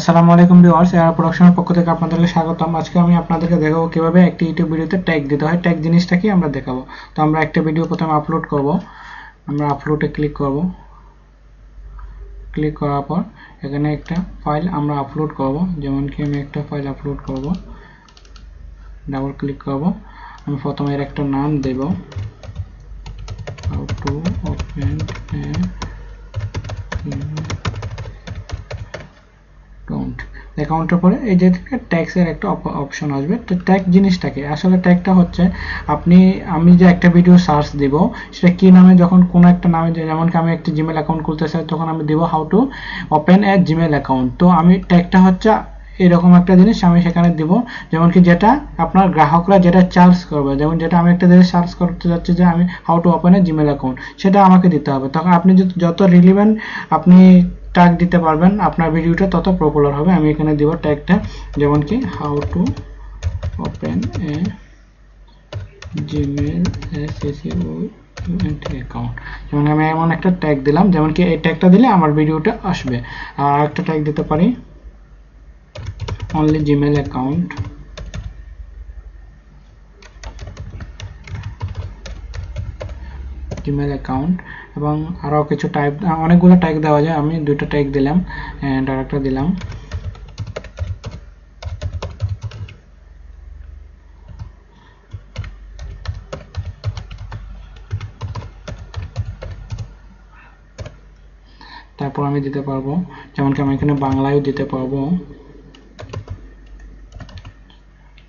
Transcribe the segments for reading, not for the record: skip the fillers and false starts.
আসসালামু আলাইকুম viewers, AR প্রোডাকশনের পক্ষ থেকে আপনাদেরকে স্বাগতম। আজকে আমি আপনাদেরকে দেখাবো কিভাবে একটি ইউটিউব ভিডিওতে ট্যাগ দিতে হয়। ট্যাগ জিনিসটা কি আমরা দেখাবো। তো আমরা একটা ভিডিও প্রথমে আপলোড করব। আমরা আপলোডে ক্লিক করব। ক্লিক করার পর এখানে একটা ফাইল আমরা আপলোড করব। যেমন কি আমি একটা ফাইল আপলোড করব। ডাবল ক্লিক করব। আমি প্রথমে এর একটা নাম দেব, হাউ টু ওপেন এ অ্যাকাউন্টের পরে এই যে ট্যাগসের একটা অপশন আসবে। তো ট্যাগ জিনিসটাকে আসলে ট্যাগটা হচ্ছে আমি যে একটা ভিডিও সার্চ দিব সেটা কি নামে, যখন কোনো একটা নামে, যেমন কি আমি একটা জিমেল অ্যাকাউন্ট খুলতে চাই তখন আমি দিব how to open A Gmail account. তো আমি ট্যাগটা হচ্ছে এরকম একটা জিনিস আমি সেখানে দিব, যেমন কি যেটা আপনার গ্রাহকরা যেটা চার্জ করবে, যেমন যেটা আমি একটা জিনিস সার্চ করতে যাচ্ছি যে আমি how to open A Gmail account, সেটা আমাকে দিতে হবে। তখন আপনি যত রিলেভেন্ট আপনি ট্যাগ দিতে পারবেন আপনার ভিডিওটা তত পপুলার হবে। আমি এখানে দিব ট্যাগটা, যেমন কি how to open A Gmail account. যেমন আমি এমন একটা ট্যাগ দিলাম, যেমন কি এই ট্যাগটা দিলে আমার ভিডিওটা আসবে। আর একটা ট্যাগ দিতে পারি only gmail account, Gmail account, এবং আরো কিছু টাইপ, অনেকগুলো ট্যাগ দেওয়া যায়। আমি দুটো ট্যাগ দিলাম এন্ড আরেকটা দিলাম। তারপর আমি দিতে পারবো, যেমন কি আমি এখানে বাংলায়ও দিতে পারবো,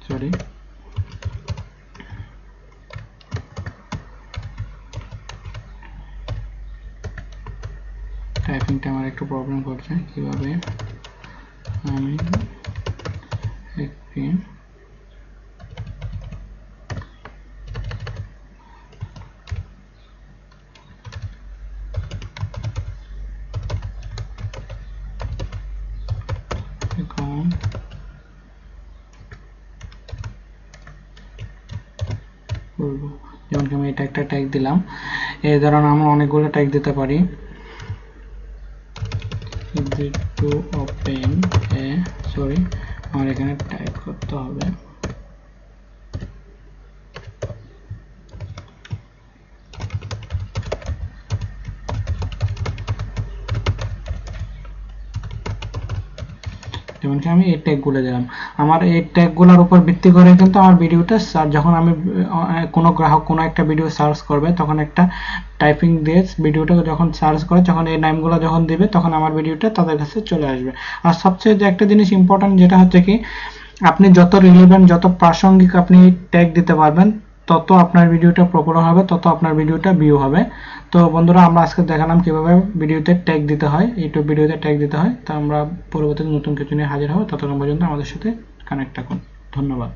সরি টাইপিংটা আমার একটু প্রবলেম করছে। কিভাবে আমি একটি অ্যাকাউন্ট করব, যেমন কি আমি এটা একটা ট্যাগ দিলাম। এই ধরনের আমরা অনেকগুলো ট্যাগ দিতে পারি। টু ওপেন এ, সরি আমার এখানে টাইপ করতে হবে, যেমন কি আমি এই ট্যাগগুলো দিলাম। আমার এই ট্যাগগুলোর উপর ভিত্তি করে কিন্তু আমার ভিডিওটা যখন আমি কোনো গ্রাহক কোনো একটা ভিডিও সার্চ করবে তখন একটা টাইপিং দিয়ে ভিডিওটা যখন সার্চ করে তখন এই নামগুলো যখন দিবে তখন আমার ভিডিওটা তাদের কাছে চলে আসবে। আর সবচেয়ে যে একটা জিনিস ইম্পর্টেন্ট, যেটা হচ্ছে কি আপনি যত রিলেভেন্ট যত প্রাসঙ্গিক আপনি ট্যাগ দিতে পারবেন তত আপনার ভিডিওটা পপুলার হবে, তত আপনার ভিডিওটা ভিউ হবে। তো বন্ধুরা, আমরা আজকে দেখালাম কিভাবে ভিডিওতে ট্যাগ দিতে হয়, ইউটিউব ভিডিওতে ট্যাগ দিতে হয়। তো আমরা পরবর্তীতে নতুন কিছু নিয়ে হাজির হব। ততক্ষণ পর্যন্ত আমাদের সাথে কানেক্ট থাকুন। ধন্যবাদ।